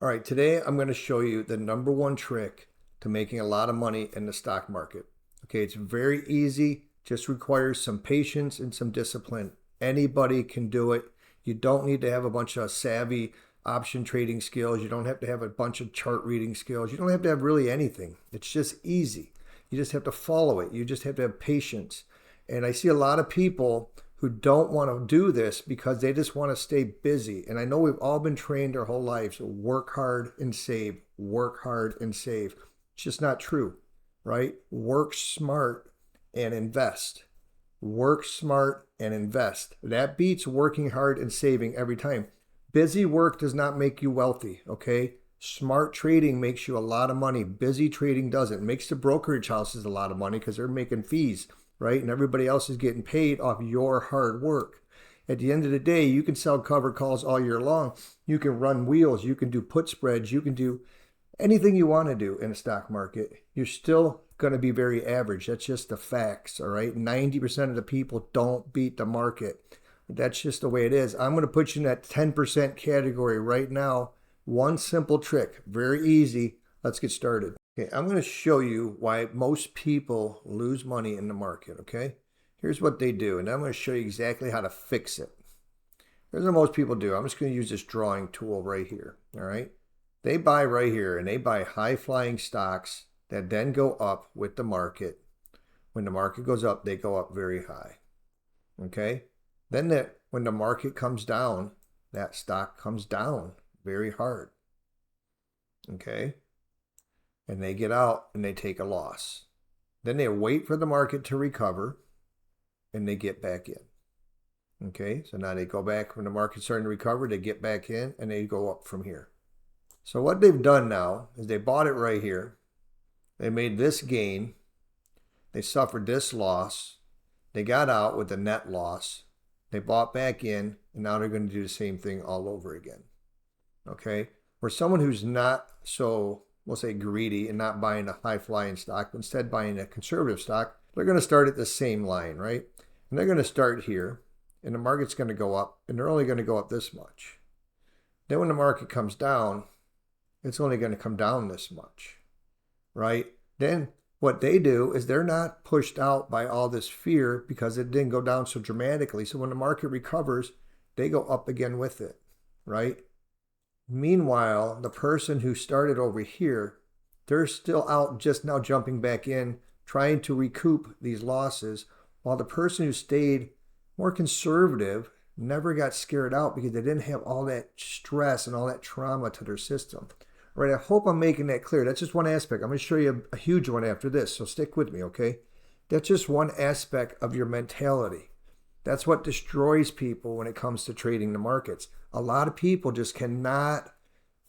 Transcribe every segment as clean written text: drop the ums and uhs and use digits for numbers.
All right, today I'm going to show you the number one trick to making a lot of money in the stock market. Okay, it's very easy, just requires some patience and some discipline. Anybody can do it. You don't need to have a bunch of savvy option trading skills. You don't have to have a bunch of chart reading skills. You don't have to have really anything. It's just easy. You just have to follow it. You just have to have patience. And I see a lot of people who don't want to do this because they just want to stay busy. And I know we've all been trained our whole lives, work hard and save, work hard and save. It's just not true, right? Work smart and invest. Work smart and invest. That beats working hard and saving every time. Busy work does not make you wealthy, okay? Smart trading makes you a lot of money. Busy trading doesn't. It makes the brokerage houses a lot of money because they're making fees, right? And everybody else is getting paid off your hard work. At the end of the day, you can sell cover calls all year long. You can run wheels. You can do put spreads. You can do anything you want to do in a stock market. You're still going to be very average. That's just the facts, all right? 90% of the people don't beat the market. That's just the way it is. I'm going to put you in that 10% category right now. One simple trick, very easy. Let's get started. Okay, I'm going to show you why most people lose money in the market, okay? Here's what they do, and I'm going to show you exactly how to fix it. Here's what most people do. I'm just going to use this drawing tool right here, all right? They buy right here, and they buy high-flying stocks that then go up with the market. When the market goes up, they go up very high, okay? Then when the market comes down, that stock comes down very hard, okay? And they get out and they take a loss. Then they wait for the market to recover and they get back in. Okay, so now they go back when the market's starting to recover, they get back in and they go up from here. So what they've done now is they bought it right here. They made this gain. They suffered this loss. They got out with a net loss. They bought back in and now they're going to do the same thing all over again. Okay, for someone who's not so, we'll say, greedy and not buying a high flying stock, but instead buying a conservative stock, they're going to start at the same line, right? And they're going to start here, and the market's going to go up, and they're only going to go up this much. Then when the market comes down, it's only going to come down this much, right? Then what they do is they're not pushed out by all this fear because it didn't go down so dramatically. So when the market recovers, they go up again with it, right? Meanwhile, the person who started over here, they're still out just now jumping back in, trying to recoup these losses, while the person who stayed more conservative never got scared out because they didn't have all that stress and all that trauma to their system. All right, I hope I'm making that clear. That's just one aspect. I'm going to show you a huge one after this, so stick with me, okay? That's just one aspect of your mentality. That's what destroys people when it comes to trading the markets. A lot of people just cannot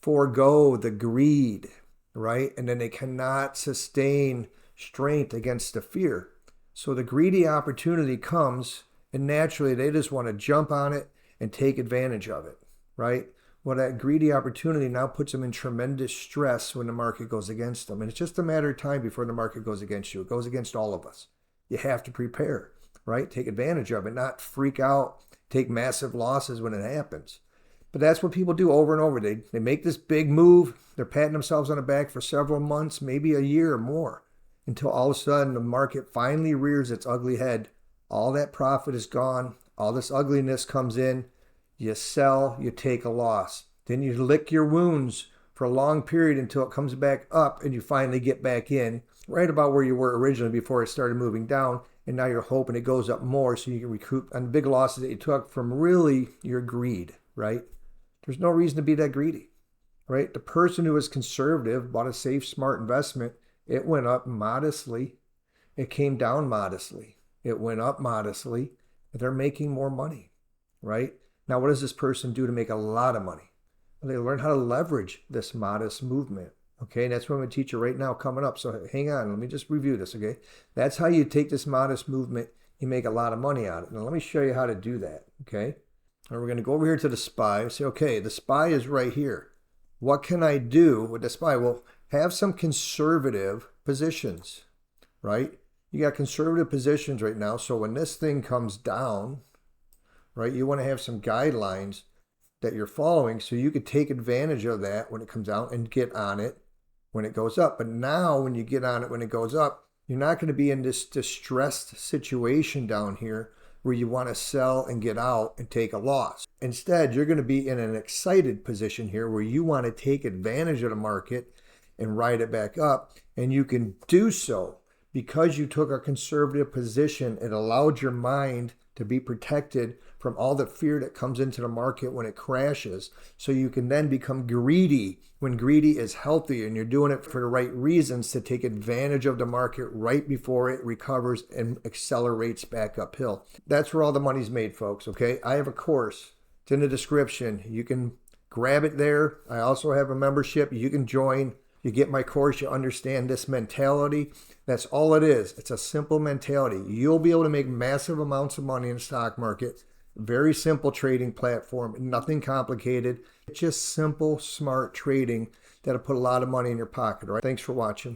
forego the greed, right? And then they cannot sustain strength against the fear. So the greedy opportunity comes, and naturally they just want to jump on it and take advantage of it, right? Well, that greedy opportunity now puts them in tremendous stress when the market goes against them. And it's just a matter of time before the market goes against you. It goes against all of us. You have to prepare, right? Take advantage of it, not freak out, take massive losses when it happens. But that's what people do over and over. They make this big move. They're patting themselves on the back for several months, maybe a year or more, until all of a sudden the market finally rears its ugly head. All that profit is gone. All this ugliness comes in. You sell, you take a loss. Then you lick your wounds for a long period until it comes back up and you finally get back in right about where you were originally before it started moving down. And now you're hoping it goes up more so you can recoup on the big losses that you took from really your greed, right? There's no reason to be that greedy, right? The person who was conservative bought a safe, smart investment. It went up modestly. It came down modestly. It went up modestly. They're making more money, right? Now, what does this person do to make a lot of money? Well, they learn how to leverage this modest movement. Okay, and that's what I'm going to teach you right now coming up. So hang on, let me just review this, okay? That's how you take this modest movement, you make a lot of money out of it. Now let me show you how to do that, okay? And we're going to go over here to the SPY and say, okay, the SPY is right here. What can I do with the SPY? Well, have some conservative positions, right? You got conservative positions right now. So when this thing comes down, right, you want to have some guidelines that you're following, so you could take advantage of that when it comes out and get on it when it goes up. But now when you get on it when it goes up, you're not going to be in this distressed situation down here where you want to sell and get out and take a loss. Instead, you're going to be in an excited position here where you want to take advantage of the market and ride it back up. And you can do so because you took a conservative position. It allowed your mind to be protected from all the fear that comes into the market when it crashes. So you can then become greedy when greedy is healthy and you're doing it for the right reasons to take advantage of the market right before it recovers and accelerates back uphill. That's where all the money's made, folks, okay? I have a course. It's in the description. You can grab it there. I also have a membership. You can join. You get my course, you understand this mentality. That's all it is. It's a simple mentality. You'll be able to make massive amounts of money in the stock market. Very simple trading platform, nothing complicated. It's just simple, smart trading that'll put a lot of money in your pocket. All right. Thanks for watching.